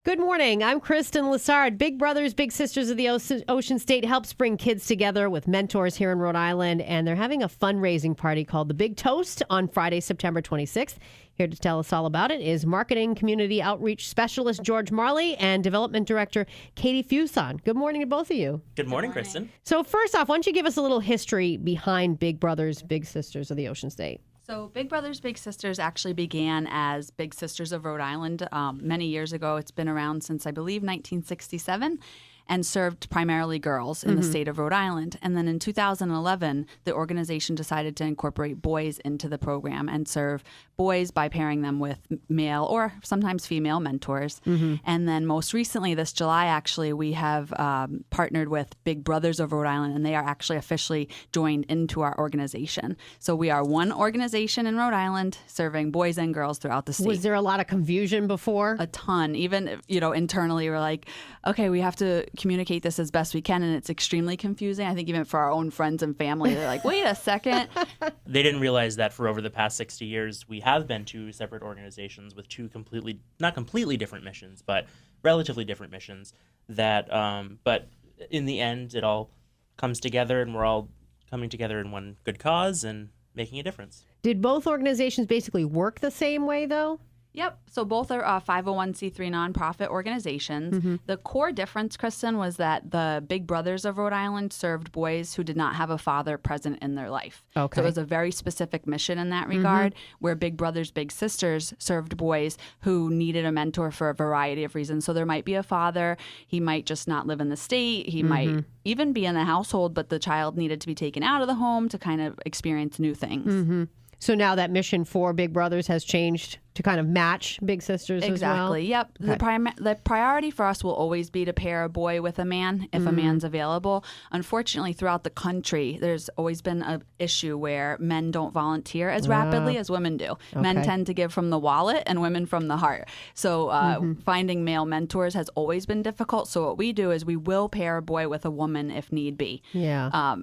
Good morning. I'm Kristin Lessard. Big Brothers, Big Sisters of the Ocean State helps bring kids together with mentors here in Rhode Island, and they're having a fundraising party called the Big Toast on Friday, September 26th. Here to tell us all about it is Marketing Community Outreach Specialist George Marley and Development Director Katie Fuson. Good morning to both of you. Good morning, Kristin. So first off, why don't you give us a little history behind Big Brothers, Big Sisters of the Ocean State? So Big Brothers Big Sisters actually began as Big Sisters of Rhode Island many years ago. It's been around since, I believe, 1967 and served primarily girls in the state of Rhode Island. And then in 2011, the organization decided to incorporate boys into the program and serve boys by pairing them with male or sometimes female mentors. And then most recently, this July, actually, we have partnered with Big Brothers of Rhode Island, and they are actually officially joined into our organization. So we are one organization in Rhode Island serving boys and girls throughout the state. Was there a lot of confusion before? A ton. Even, internally, we're like, okay, we have to communicate this as best we can, and it's extremely confusing. I think even for our own friends and family, they're like, wait a second. They didn't realize that for over the past 60 years, we have been two separate organizations with two not completely different missions, but relatively different missions. But in the end, it all comes together, and we're all coming together in one good cause and making a difference. Did both organizations basically work the same way, though? Yep. So both are 501c3 nonprofit organizations. The core difference, Kristin, was that the Big Brothers of Rhode Island served boys who did not have a father present in their life. Okay. So it was a very specific mission in that regard, where Big Brothers Big Sisters served boys who needed a mentor for a variety of reasons. So there might be a father. He might just not live in the state. He might even be in the household, but the child needed to be taken out of the home to kind of experience new things. So now that mission for Big Brothers has changed to kind of match Big Sisters Exactly. as well? Yep. Okay. The priority for us will always be to pair a boy with a man if a man's available. Unfortunately, throughout the country, there's always been an issue where men don't volunteer as rapidly as women do. Men tend to give from the wallet and women from the heart. So finding male mentors has always been difficult. So what we do is we will pair a boy with a woman if need be. Yeah.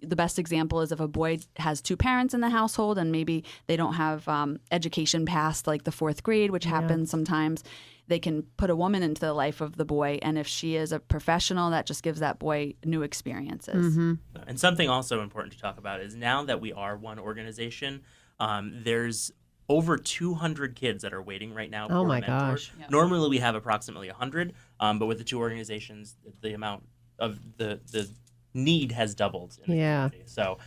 The best example is if a boy has two parents in the household and maybe they don't have education past like the fourth grade, which happens sometimes, they can put a woman into the life of the boy. And if she is a professional, that just gives that boy new experiences. And something also important to talk about is now that we are one organization, there's over 200 kids that are waiting right now for Oh my mentors. gosh. Yep. Normally we have approximately 100, but with the two organizations, the amount of the need has doubled in the community. So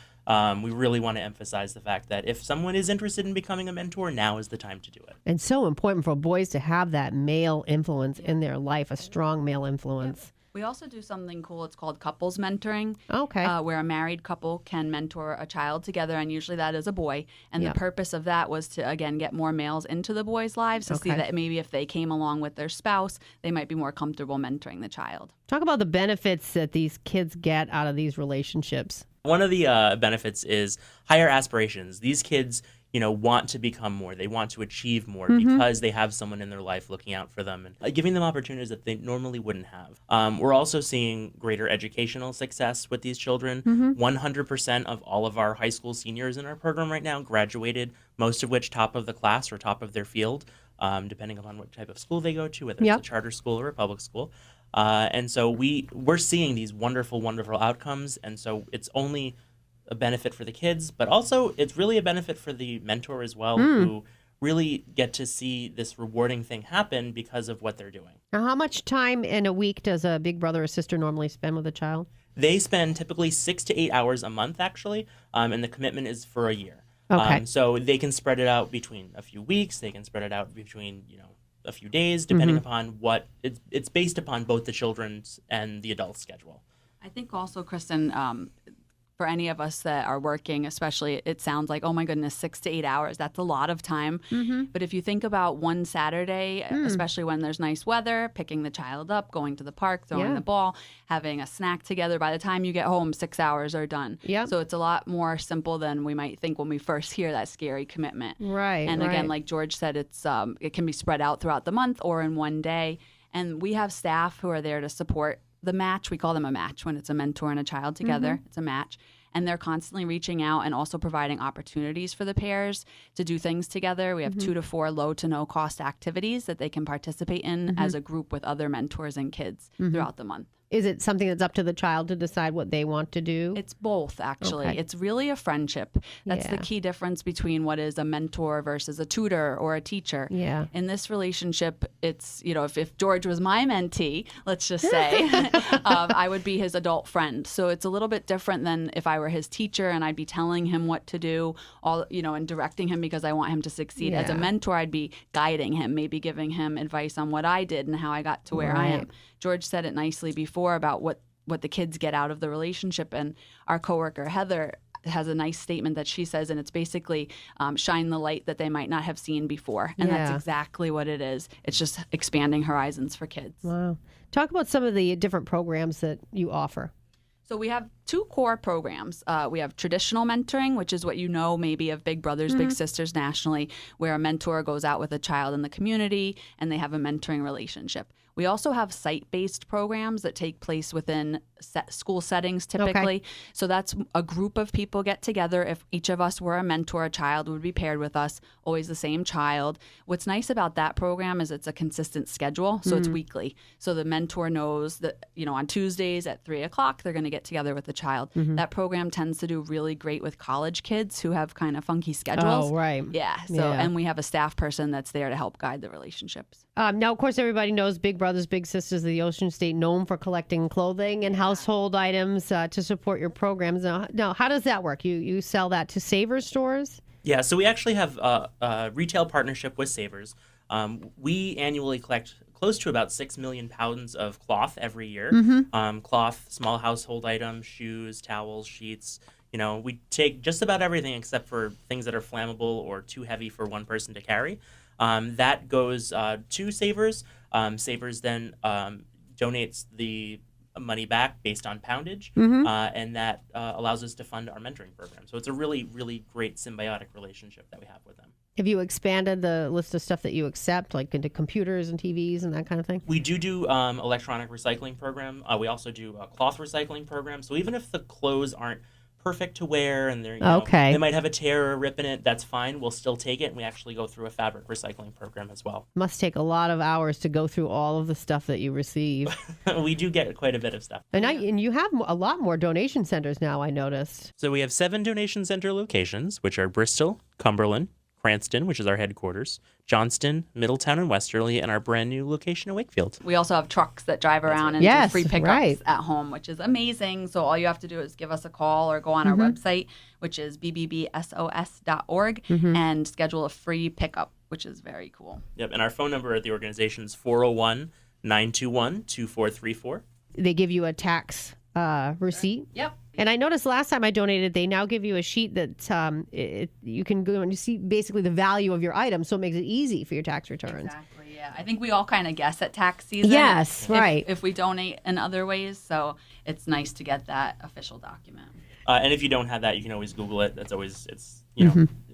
we really want to emphasize the fact that if someone is interested in becoming a mentor, now is the time to do it. And so important for boys to have that male influence in their life, a strong male influence. We also do something cool. It's called couples mentoring. Okay. Where a married couple can mentor a child together, and usually that is a boy. And the purpose of that was to, again, get more males into the boys' lives to see that maybe if they came along with their spouse, they might be more comfortable mentoring the child. Talk about the benefits that these kids get out of these relationships. One of the benefits is higher aspirations. These kids, want to become more. They want to achieve more because they have someone in their life looking out for them and giving them opportunities that they normally wouldn't have. We're also seeing greater educational success with these children. 100% of all of our high school seniors in our program right now graduated, most of which top of the class or top of their field, depending upon what type of school they go to, whether it's a charter school or a public school. And so we're seeing these wonderful, wonderful outcomes. And so it's only a benefit for the kids, but also it's really a benefit for the mentor as well, who really get to see this rewarding thing happen because of what they're doing. Now, how much time in a week does a big brother or sister normally spend with a child? They spend typically 6 to 8 hours a month, actually, and the commitment is for a year. Okay. So they can spread it out between a few weeks. They can spread it out between, a few days, depending upon what it's based upon both the children's and the adult schedule. I think also, Kristin, for any of us that are working, especially, it sounds like, oh my goodness, 6 to 8 hours. That's a lot of time. But if you think about one Saturday, especially when there's nice weather, picking the child up, going to the park, throwing the ball, having a snack together, by the time you get home, 6 hours are done. So it's a lot more simple than we might think when we first hear that scary commitment. Right. And again, like George said, it can be spread out throughout the month or in one day. And we have staff who are there to support the match. We call them a match when it's a mentor and a child together. It's a match. and they're constantly reaching out and also providing opportunities for the pairs to do things together. We have 2 to 4 low to no cost activities that they can participate in as a group with other mentors and kids throughout the month. Is it something that's up to the child to decide what they want to do? It's both, actually. Okay. It's really a friendship. That's the key difference between what is a mentor versus a tutor or a teacher. Yeah. In this relationship, it's, if George was my mentee, let's just say, I would be his adult friend. So it's a little bit different than if I were his teacher and I'd be telling him what to do, and directing him because I want him to succeed. As a mentor, I'd be guiding him, maybe giving him advice on what I did and how I got to where I am. George said it nicely before about what the kids get out of the relationship. And our coworker, Heather, has a nice statement that she says, and it's basically shine the light that they might not have seen before. And that's exactly what it is. It's just expanding horizons for kids. Wow. Talk about some of the different programs that you offer. So we have 2 core programs. We have traditional mentoring, which is what maybe of Big Brothers, Big Sisters nationally, where a mentor goes out with a child in the community and they have a mentoring relationship. We also have site-based programs that take place within school settings typically. Okay. So that's a group of people get together. If each of us were a mentor, a child would be paired with us, always the same child. What's nice about that program is it's a consistent schedule, so it's weekly. So the mentor knows that, on Tuesdays at 3 o'clock, they're going to get together with the child. That program tends to do really great with college kids who have kind of funky schedules. Oh, right. Yeah. And we have a staff person that's there to help guide the relationships. Now, of course, everybody knows Big Brothers, Big Sisters of the Ocean State, known for collecting clothing and household items to support your programs. Now, how does that work? You sell that to Savers stores? Yeah, so we actually have a retail partnership with Savers. We annually collect close to about 6 million pounds of cloth every year. Cloth, small household items, shoes, towels, sheets. We take just about everything except for things that are flammable or too heavy for one person to carry. That goes to Savers. Savers then donates the money back based on poundage, and that allows us to fund our mentoring program. So it's a really, really great symbiotic relationship that we have with them. Have you expanded the list of stuff that you accept, like into computers and TVs and that kind of thing? We do electronic recycling program. We also do a cloth recycling program. So even if the clothes aren't perfect to wear and they're they might have a tear or a rip in it, that's fine. We'll still take it, and we actually go through a fabric recycling program as well. Must take a lot of hours to go through all of the stuff that you receive. We do get quite a bit of stuff. And you have a lot more donation centers now, I noticed. So we have 7 donation center locations, which are Bristol, Cumberland, Cranston, which is our headquarters, Johnston, Middletown, and Westerly, and our brand new location in Wakefield. We also have trucks that drive around and do free pickups at home, which is amazing. So all you have to do is give us a call or go on our website, which is BBBSOS.org, and schedule a free pickup, which is very cool. Yep, and our phone number at the organization is 401-921-2434. They give you a tax receipt. Yep. And I noticed last time I donated, they now give you a sheet that you can go and you see basically the value of your item, so it makes it easy for your tax returns. Exactly, yeah. I think we all kind of guess at tax season. Yes, right. If we donate in other ways, so it's nice to get that official document. And if you don't have that, you can always Google it. That's always,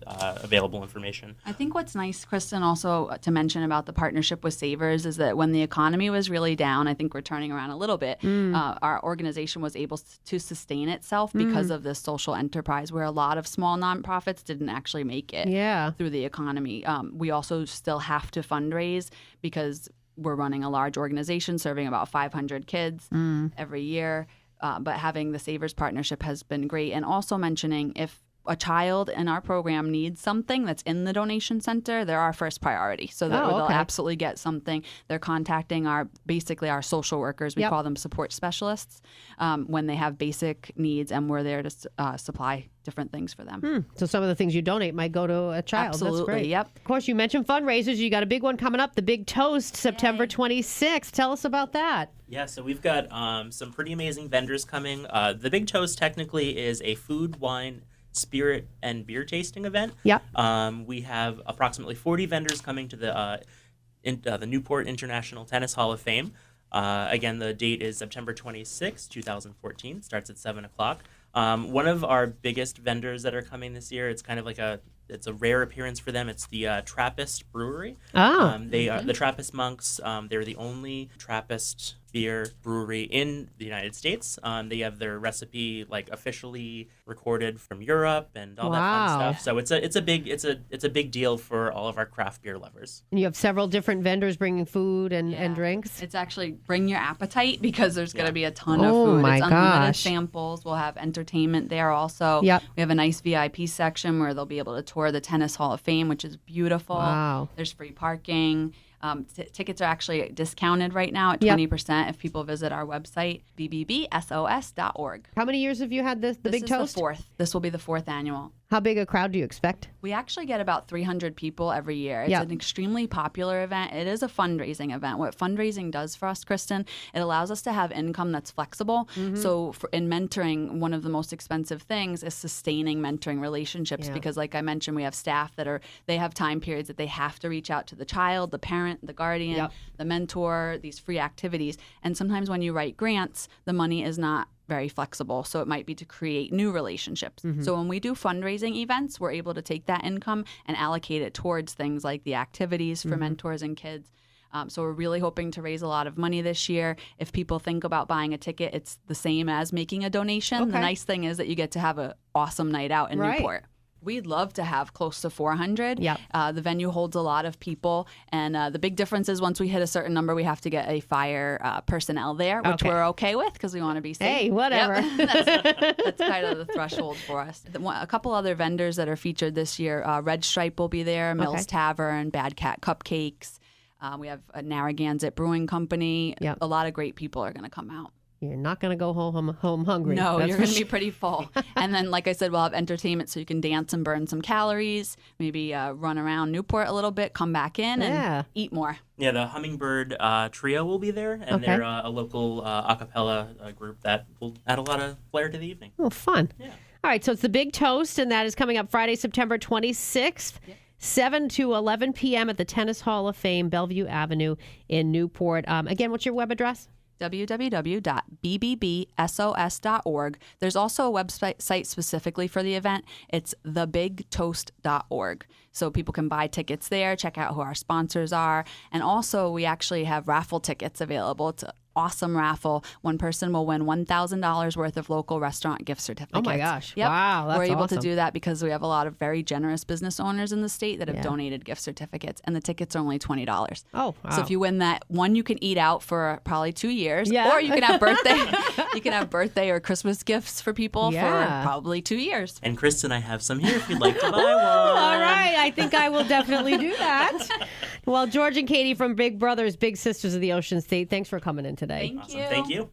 available information. I think what's nice, Kristin, also to mention about the partnership with Savers is that when the economy was really down, I think we're turning around a little bit, our organization was able to sustain itself because of this social enterprise where a lot of small nonprofits didn't actually make it through the economy. We also still have to fundraise because we're running a large organization serving about 500 kids every year. But having the Savers partnership has been great. And also mentioning if a child in our program needs something that's in the donation center, they're our first priority. So that they'll absolutely get something. They're contacting our social workers. We call them support specialists when they have basic needs, and we're there to supply different things for them. So some of the things you donate might go to a child. Absolutely, that's great. Yep. Of course, you mentioned fundraisers. You got a big one coming up, the Big Toast, September 26th. Tell us about that. Yeah, so we've got some pretty amazing vendors coming. The Big Toast technically is a food, wine, spirit, and beer tasting event. Yep. We have approximately 40 vendors coming to the Newport International Tennis Hall of Fame. Again, the date is September 26, 2014. Starts at 7 o'clock. One of our biggest vendors that are coming this year, it's kind of like it's a rare appearance for them. It's the Trappist Brewery. They are the Trappist monks. They're the only Trappist beer brewery in the United States. They have their recipe like officially recorded from Europe and all that fun stuff. So it's a big deal for all of our craft beer lovers. And you have several different vendors bringing food and drinks. It's actually bring your appetite because there's going to be a ton of food. My it's unlimited gosh. samples. We'll have entertainment there also. Yep. We have a nice VIP section where they'll be able to tour the Tennis Hall of Fame, which is beautiful. Wow. There's free parking. Tickets are actually discounted right now at 20% if people visit our website, BBBSOS.org. How many years have you had the Big Toast? This is the fourth. This will be the fourth annual. How big a crowd do you expect? We actually get about 300 people every year. It's an extremely popular event. It is a fundraising event. What fundraising does for us, Kristin, it allows us to have income that's flexible. So in mentoring, one of the most expensive things is sustaining mentoring relationships because like I mentioned, we have staff they have time periods that they have to reach out to the child, the parent, the guardian, the mentor, these free activities. And sometimes when you write grants, the money is not very flexible. So it might be to create new relationships. So when we do fundraising events, we're able to take that income and allocate it towards things like the activities for mentors and kids. So we're really hoping to raise a lot of money this year. If people think about buying a ticket, it's the same as making a donation. Okay. The nice thing is that you get to have an awesome night out in Newport. We'd love to have close to 400. Yep. The venue holds a lot of people. And the big difference is once we hit a certain number, we have to get a fire personnel there, which we're okay with because we want to be safe. Hey, whatever. Yep. That's kind of the threshold for us. A couple other vendors that are featured this year, Red Stripe will be there, Mills Tavern, Bad Cat Cupcakes. We have a Narragansett Brewing Company. Yep. A lot of great people are going to come out. You're not going to go home hungry. No, That's you're for going to be sure. pretty full. And then, like I said, we'll have entertainment so you can dance and burn some calories, maybe run around Newport a little bit, come back in and eat more. Yeah, the Hummingbird Trio will be there, and they're a local a cappella group that will add a lot of flair to the evening. Oh, fun. Yeah. All right, so it's the Big Toast, and that is coming up Friday, September 26th. 7 to 11 p.m. at the Tennis Hall of Fame, Bellevue Avenue in Newport. Again, what's your web address? www.bbbsos.org. There's also a website specifically for the event. It's thebigtoast.org. So people can buy tickets there, check out who our sponsors are. And also, we actually have raffle tickets available. It's an awesome raffle. One person will win $1,000 worth of local restaurant gift certificates. Oh, my gosh. Yep. Wow, that's We're able awesome. to do that because we have a lot of very generous business owners in the state that have donated gift certificates, and the tickets are only $20. Oh, wow. So if you win that, one, you can eat out for probably 2 years, Yeah. or you can have birthday or Christmas gifts for people for probably 2 years. And Kristin, I have some here if you'd like to buy one. All right, I think I will definitely do that. Well, George and Katie from Big Brothers, Big Sisters of the Ocean State, thanks for coming in today. Thank Awesome. you. Thank you.